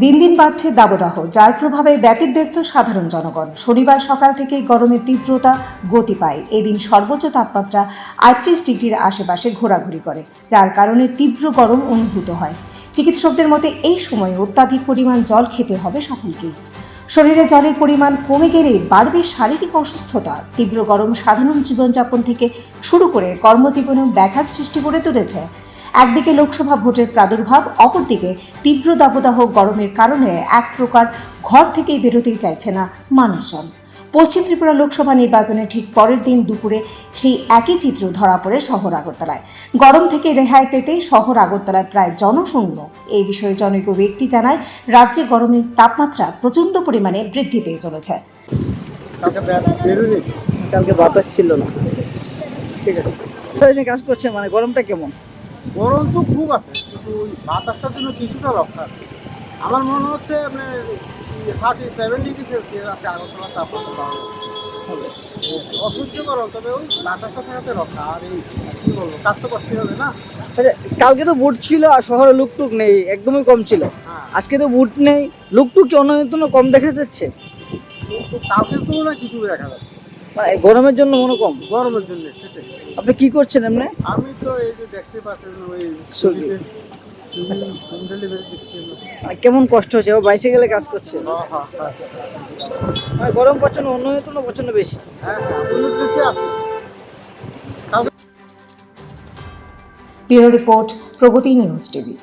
দিন দিন বাড়ছে দাবদাহ, যার প্রভাবে ব্যতিব্যস্ত সাধারণ জনগণ। শনিবার সকাল থেকেই গরমের তীব্রতা গতি পায়। এদিন সর্বোচ্চ তাপমাত্রা ৩৮ ডিগ্রির আশেপাশে ঘোরাঘুরি করে, যার কারণে তীব্র গরম অনুভূত হয়। চিকিৎসকদের মতে এই সময়ে অত্যাধিক পরিমাণ জল খেতে হবে সকলকেই। শরীরে জলের পরিমাণ কমে গেলে বাড়বে শারীরিক অসুস্থতা। তীব্র গরম সাধারণ জীবনযাপন থেকে শুরু করে কর্মজীবনেও ব্যাঘাত সৃষ্টি করে তুলেছে। একদিকে লোকসভা ভোটের প্রাদুর্ভাব, অপরদিকে তীব্র দাবদাহ গরমের কারণে এক প্রকার ঘর থেকেই বেরোতেই চাইছে না মানুষজন। পশ্চিম ত্রিপুরা লোকসভা নির্বাচনে ঠিক পরের দিন দুপুরে সেই একই চিত্র ধরা পড়ে শহর আগরতলায়। গরম থেকে রেহাই পেতে শহর আগরতলায় প্রায় জনশূন্য। এই বিষয়ে জনৈক ব্যক্তি জানায়, রাজ্যে গরমের তাপমাত্রা প্রচণ্ড পরিমাণে বৃদ্ধি পেয়ে চলেছে। কালকে বাতাস ছিল না, ঠিক আছে। কাজ করছে, মানে গরমটা কেমন? গরম তো খুব আছে, কিন্তু বাতাসটার জন্য কিছুটা রক্ষা আছে। আমার মনে হচ্ছে আপনার 37 ডিগ্রি সেলসিয়াস আছে আগরতলা তাপমাত্রা হবে। অসহ্য গরম, তবে ওই বাতাসটা থাকাতে রক্ষা। আর এই কী বলবো, কাজ তো করতে হবে না। আচ্ছা, কালকে তো বুট ছিল আর শহরে লুকটুক নেই, একদমই কম ছিল। আজকে তো বুট নেই, লুকটুক কি অন্যতম কম দেখা যাচ্ছে? কিন্তু কালকের তুলনায় কিছু দেখা যাচ্ছে, মানে গরমের জন্য মনে কম। গরমের জন্য সেটাই। আপনি কি করছেন এমনি? আমি তো এই যে দেখতে পাচ্ছেন ওই ছবি। হোম ডেলিভারি দিচ্ছি। কেমন কষ্ট হচ্ছে? ও বাইসাইকেলে কাজ করছে। হ্যাঁ, মানে গরম প্রচন্ড, অন্যতম প্রচন্ড বেশি। হ্যাঁ, আছে। ব্যুরো রিপোর্ট, প্রগতি নিউজ টিভি।